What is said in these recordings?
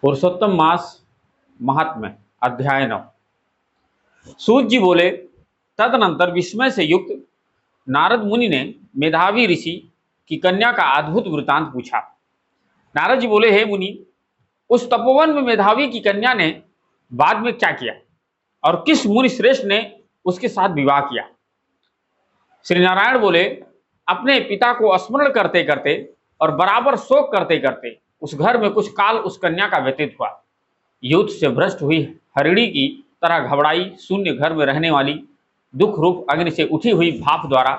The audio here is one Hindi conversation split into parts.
पुरुषोत्तम मास महात्म्य अध्याय 9। सूत जी बोले, तदनंतर विस्मय से युक्त नारद मुनि ने मेधावी ऋषि की कन्या का अद्भुत वृतांत पूछा। नारद जी बोले, हे मुनि, उस तपोवन में मेधावी की कन्या ने बाद में क्या किया और किस मुनि श्रेष्ठ ने उसके साथ विवाह किया? श्री नारायण बोले, अपने पिता को स्मरण करते करते और बराबर शोक करते करते उस घर में कुछ काल उस कन्या का व्यतीत हुआ। युद्ध से भ्रष्ट हुई हरिणी की तरह घबराई शून्य घर में रहने वाली, दुख रूप अग्नि से उठी हुई भाप द्वारा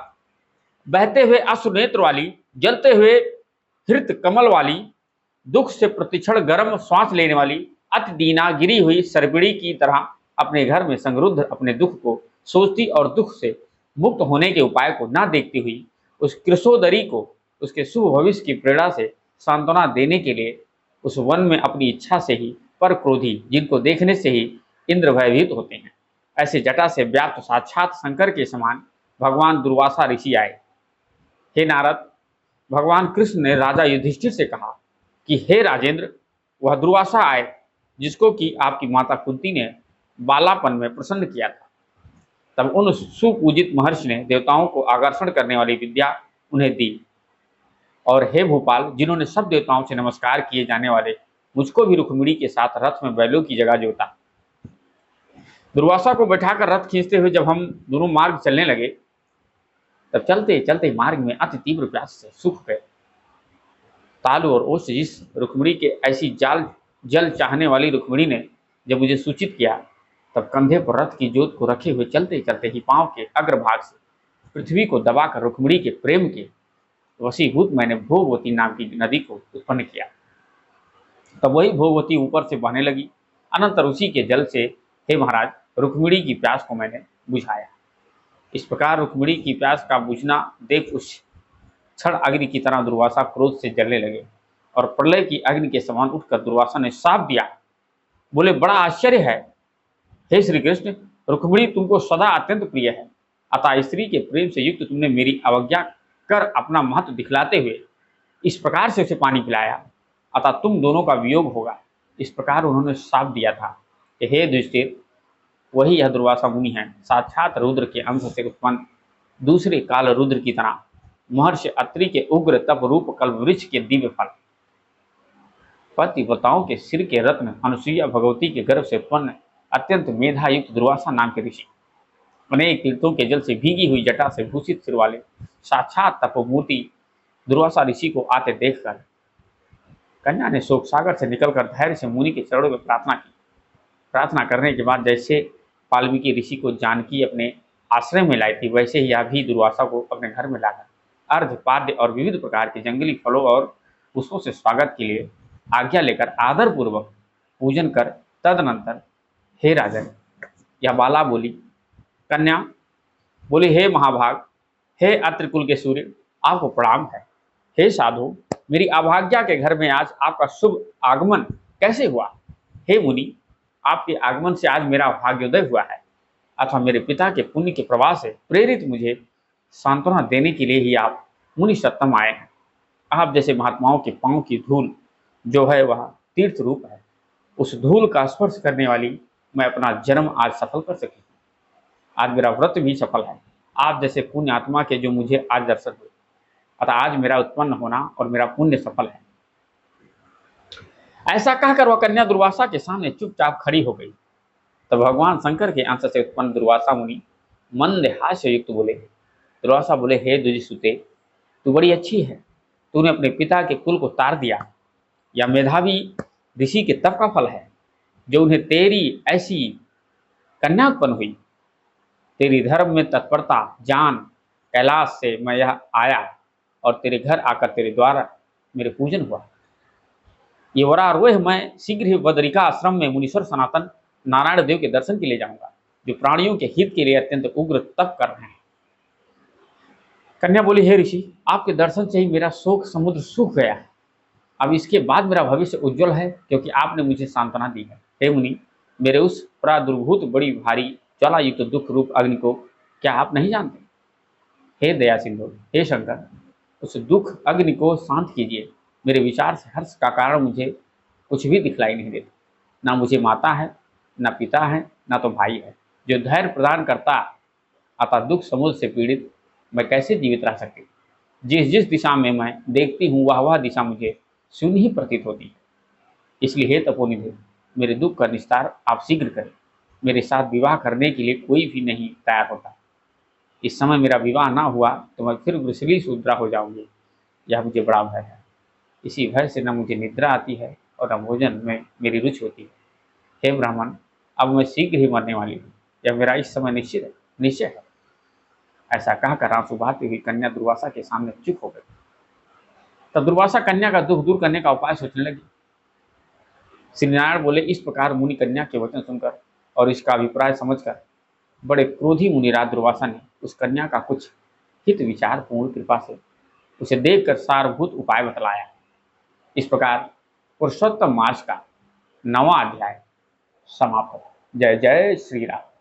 बहते हुए अश्रु नेत्र वाली, जलते हुए हृत कमल वाली, दुख से प्रतिक्षण गर्म श्वास लेने वाली, अति दीना गिरी हुई सर्पिणी की तरह अपने घर में संगरुद्ध अपने दुख को सोचती और दुख से मुक्त होने के उपाय को न देखती हुई उस कृशोदरी को उसके शुभ भविष्य की प्रेरणा से सांत्वना देने के लिए उस वन में अपनी इच्छा से ही पर क्रोधी, जिनको देखने से ही इंद्र भयभीत होते हैं, ऐसे जटा से व्याप्त साक्षात शंकर के समान भगवान दुर्वासा ऋषि आए। हे नारद, भगवान कृष्ण ने राजा युधिष्ठिर से कहा कि हे राजेंद्र, वह दुर्वासा आए जिसको कि आपकी माता कुंती ने बालापन में प्रसन्न किया था। तब उन सुपूजित महर्षि ने देवताओं को आकर्षण करने वाली विद्या उन्हें दी। और हे भोपाल, जिन्होंने सब देवताओं से नमस्कार किए जाने वाले मुझको भी रुक्मिणी के साथ रथ में बैलों की जगह जोता। दुर्वासा को बैठाकर रथ खींचते हुए जब हम दोनों मार्ग चलने लगे, तब चलते चलते मार्ग में अति तीव्र प्यास से सूख गए। तालु और ओष जिस रुक्मिणी के ऐसी जल चाहने वाली रुक्मिणी ने जब मुझे सूचित किया, तब कंधे पर रथ की जोत को रखे हुए चलते चलते ही पांव के अग्रभाग से पृथ्वी को दबाकर रुक्मिणी के प्रेम के वशीभूत मैंने भोगवती नाम की नदी को उत्पन्न किया। तब वही भोगवती ऊपर से बहने लगी। अनंतर उसी के जल से हे महाराज, रुक्मिणी की प्यास को मैंने बुझाया। इस प्रकार रुक्मिणी की प्यास का बुझना देख उस क्षण अग्नि की तरह दुर्वासा क्रोध से जलने लगे और प्रलय की अग्नि के समान उठकर दुर्वासा ने शाप दिया। बोले, बड़ा आश्चर्य है हे श्री कृष्ण, रुक्मिणी तुमको सदा अत्यंत प्रिय है, अतः स्त्री के प्रेम से युक्त तुमने मेरी अवज्ञा कर अपना महत्व दिखलाते हुए इस प्रकार से उसे पानी पिलाया, अतः तुम दोनों का वियोग होगा। इस प्रकार उन्होंने शाप दिया था कि हे युधिष्ठिर, वही यह दुर्वासा मुनि है, साक्षात रुद्र के अंश से उत्पन्न दूसरे काल रुद्र की तरह महर्षि अत्रि के उग्र तप रूप कल्प वृक्ष के दिव्य फल, पतिव्रताओं के सिर के रत्न, अनुसुईया भगवती के गर्भ से उत्पन्न अत्यंत मेधा युक्त दुर्वासा नाम के ऋषि, अनेक तीर्थों के जल से भीगी हुई जटा से भूषित सिर वाले साक्षात तपोमूर्ति दुर्वासा ऋषि को आते देखकर कन्या ने शोक सागर से निकलकर धैर्य से मुनि के चरणों में प्रार्थना की। प्रार्थना करने के बाद जैसे वाल्मीकि ऋषि को जानकी अपने आश्रय में लाई थी, वैसे ही यह भी दुर्वासा को अपने घर में लाकर अर्घ पाद्य और विविध प्रकार के जंगली फलों और पुष्पों से स्वागत के लिए आज्ञा लेकर आदर पूर्वक पूजन कर तदनंतर हे राजन, यह बाला बोली। कन्या बोली, हे महाभाग, हे अत्रि कुल के सूर्य, आपको प्रणाम है। हे साधु, मेरी अभाग्या के घर में आज आपका शुभ आगमन कैसे हुआ? हे मुनि, आपके आगमन से आज मेरा भाग्योदय हुआ है, अथवा मेरे पिता के पुण्य के प्रवाह से प्रेरित मुझे सांत्वना देने के लिए ही आप मुनि सत्तम आए हैं। आप जैसे महात्माओं के पांव की धूल जो है वह तीर्थ रूप है, उस धूल का स्पर्श करने वाली मैं अपना जन्म आज सफल कर सकी। आज मेरा व्रत भी सफल है। आप जैसे पुण्य आत्मा के जो मुझे आज दर्शन हुए, अतः आज मेरा उत्पन्न होना और मेरा पुण्य सफल है। ऐसा कहकर वह कन्या दुर्वासा के सामने चुपचाप खड़ी हो गई। तब भगवान शंकर के अंश से उत्पन्न दुर्वासा मुनि मंद हास्य युक्त बोले। दुर्वासा बोले, हे द्विजसुते, तू बड़ी अच्छी है। तूने अपने पिता के कुल को तार दिया। यह मेधावी ऋषि के तप का फल है जो उन्हें तेरी ऐसी कन्या उत्पन्न हुई। तेरी धर्म में तत्परता जान कैलाश से मैं यह आया और तेरे घर आकर तेरे द्वारा मेरे पूजन हुआ। ये वरारोह मैं शीघ्र ही बदरिका आश्रम में मुनीश्वर सनातन नारायण देव के दर्शन के लिए जाऊंगा, जो प्राणियों के हित के लिए अत्यंत उग्र तप कर रहे हैं। कन्या बोली, हे ऋषि, आपके दर्शन से ही मेरा शोक समुद्र सूख गया है। अब इसके बाद मेरा भविष्य उज्जवल है, क्योंकि आपने मुझे सांत्वना दी है। हे मुनि, मेरे उस प्रादुर्भूत बड़ी भारी ज्वाला युक्त दुख रूप अग्नि को क्या आप नहीं जानते? हे दया सिंधु, हे शंकर, उस दुख अग्नि को शांत कीजिए। मेरे विचार से हर्ष का कारण मुझे कुछ भी दिखलाई नहीं देता। ना मुझे माता है, ना पिता है, ना तो भाई है जो धैर्य प्रदान करता। अतः दुख समुद्र से पीड़ित मैं कैसे जीवित रह सकती। जिस जिस दिशा में मैं देखती हूँ वह दिशा मुझे शून्य ही प्रतीत होती है। इसलिए हे तपोनिधि, मेरे दुख का निस्तार आप शीघ्र करें। मेरे साथ विवाह करने के लिए कोई भी नहीं तैयार होता। इस समय मेरा विवाह ना हुआ तो मैं फिर वृषली शूद्रा हो जाऊंगी। यह मुझे बड़ा भय है। इसी भय से न मुझे निद्रा आती है और न भोजन में मेरी रुचि होती है। हे ब्राह्मण, अब मैं शीघ्र ही मरने वाली हूँ। यह मेरा इस समय निश्चय है। ऐसा कहकर आंसू बहाती हुई कन्या दुर्वासा के सामने चुप हो गई। तब दुर्वासा कन्या का दुख दूर करने का उपाय सोचने लगी। श्रीनारायण बोले, इस प्रकार मुनि कन्या के वचन सुनकर और इसका अभिप्राय समझकर बड़े क्रोधी मुनिराज दुर्वासा ने उस कन्या का कुछ हित विचार पूर्ण कृपा से उसे देखकर सारभूत उपाय बतलाया। इस प्रकार पुरुषोत्तम मास का 9वां अध्याय समाप्त। जय जय श्री राम।